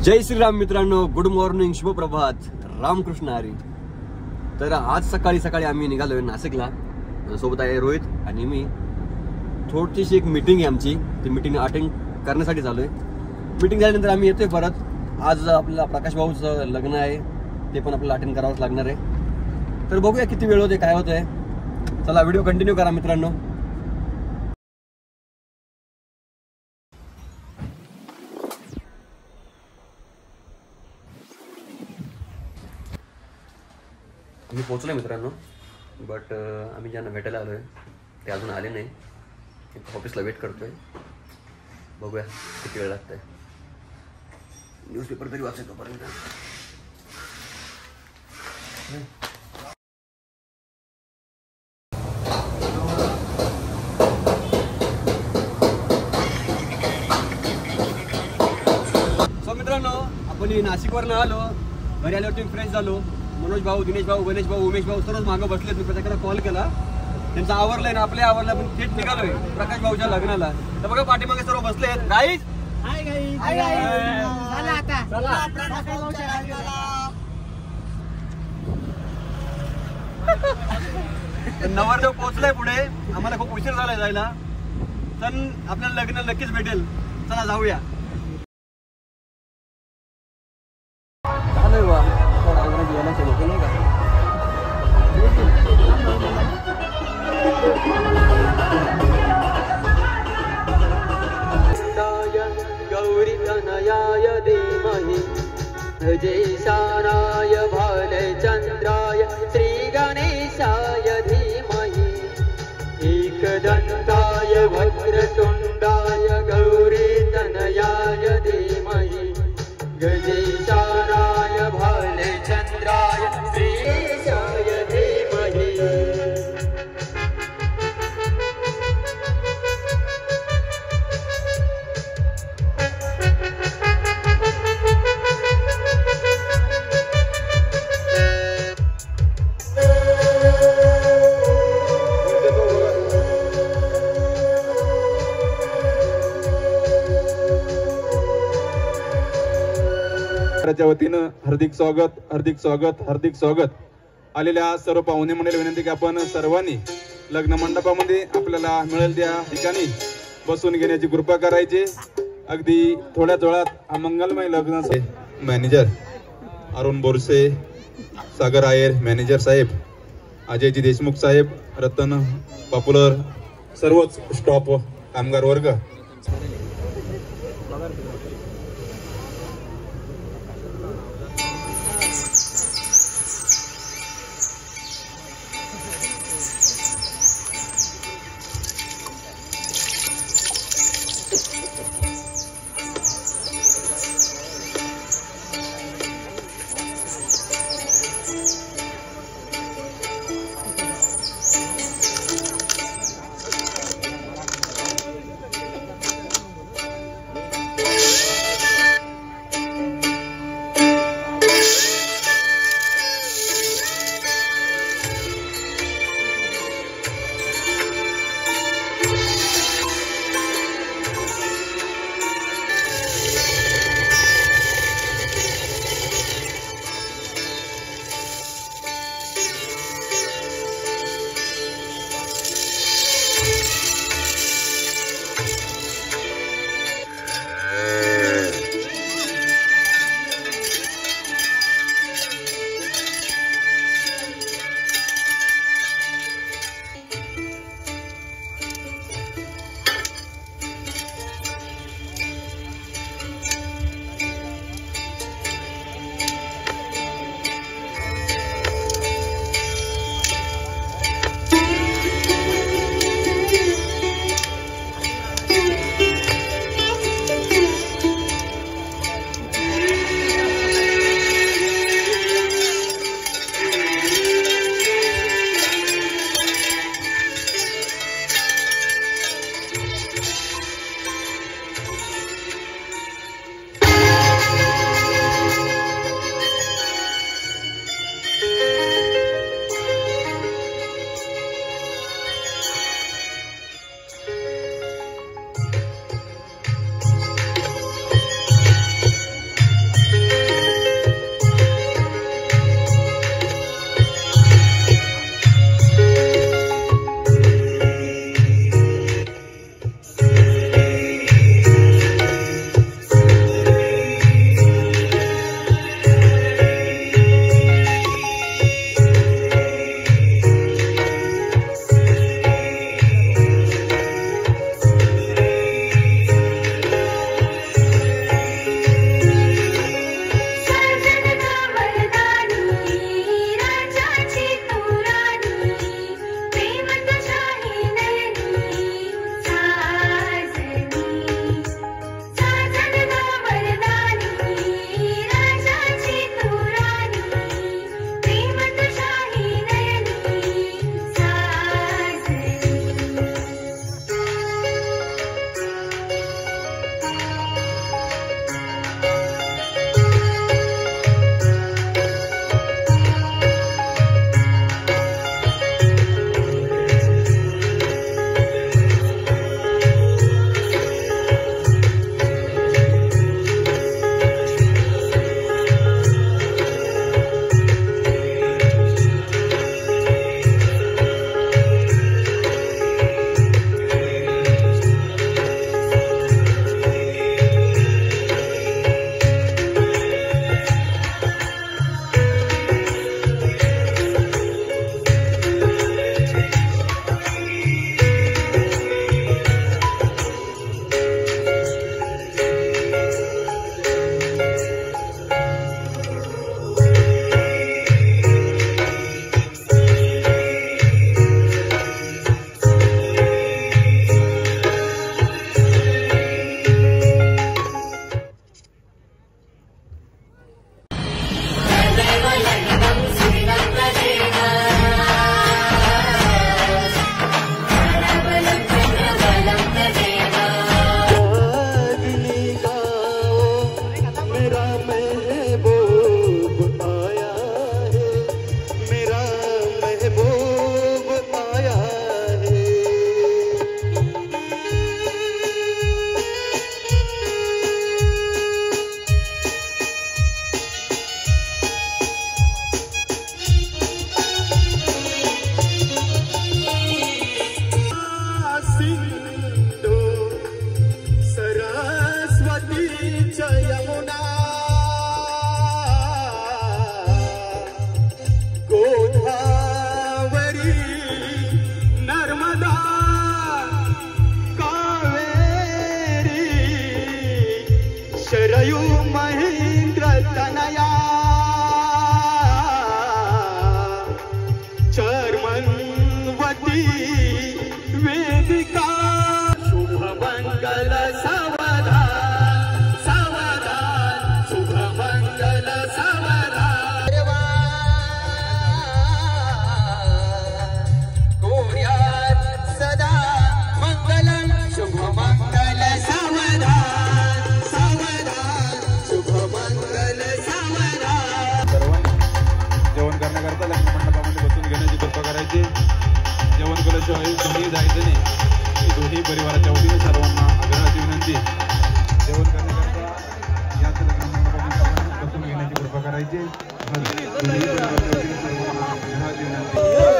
जय श्रीराम मित्रांनो, good morning, शुभ प्रभात, रामकृष्ण हरी. तर आज सकाळी सकाळी आम्ही निघालोय नाशिकला. सोबत आहे रोहित आणि मी. थोडीशी एक मीटिंग आहे आमची, ती मीटिंग अटेंड करण्यासाठी चालू आहे. मीटिंग झाल्यानंतर आम्ही येतोय परत. आज आपल्याला प्रकाश भाऊचं लग्न आहे, ते पण आपल्याला अटेंड करावंच लागणार आहे. तर बघूया किती वेळ होते, काय होतंय. चला व्हिडिओ कंटिन्यू करा मित्रांनो. मी पोहोचलोय मित्रांनो, बट आम्ही ज्यांना भेटायला आलोय ते अजून आले नाही. ऑफिसला वेट करतोय. बघूया किती वेळ लागतंय. न्यूजपेपर तरी वाचायचं तोपर्यंत. सो मित्रांनो, आपण नाशिकवरनं आलो. घरी आल्यावरती फ्रेश झालो. मनोज भाऊ, दिनेश भाऊ, गणेश भाऊ, उमेश भाऊ सर्वच मागं बसलेत. मी प्रत्येकाला कॉल केला, त्यांचं आवरलंय ना, आपले आवरलं. पण थेट निघालोय प्रकाश भाऊच्या लग्नाला. तर बघा पाठीमागे सर्व बसलेत. गाईज नवरदेव पोहोचलाय पुढे. आम्हाला खूप उशीर झालाय जायला, पण आपल्याला लग्न नक्कीच भेटेल. चला जाऊया. चालेल बा, थोडा अंग्रेजी येण्याचे लोक नाही का. गौरी तनयाय धीमहि जयशानाय भालचंद्राय श्री गणेशाय धीमहि एकदंताय वक्रतुंडाय गौरी तनयाय धीमहि गजेशानाय भालचंद्राय श्री गणेशाय धीमहि. च्या वतीनं हार्दिक स्वागत, हार्दिक स्वागत, हार्दिक स्वागत. आलेल्या सर्व पाहुणे मंडळी विनंती की आपण सर्वांनी लग्न मंडपामध्ये आपल्याला मिळेल त्या ठिकाणी बसून घेण्याची कृपा करायची. अगदी थोड्याच वेळात हा मंगलमय लग्न. मॅनेजर अरुण बोरसे, सागर आयर मॅनेजर साहेब, अजयजी देशमुख साहेब, रतन पॉप्युलर, सर्वच स्टॉप कामगार वर्ग. जेवल्याशिवाय कोणी जायचं नाही ही दोन्ही परिवाराच्या वतीने सर्वांना आग्रहाची विनंती. जेवण करण्याकरता याच लग्नमंडपामध्ये आपण बसून घेण्याची कृपा करायची. दोन्ही परिवाराच्या वतीने सर्वांना आग्रहाची विनंती.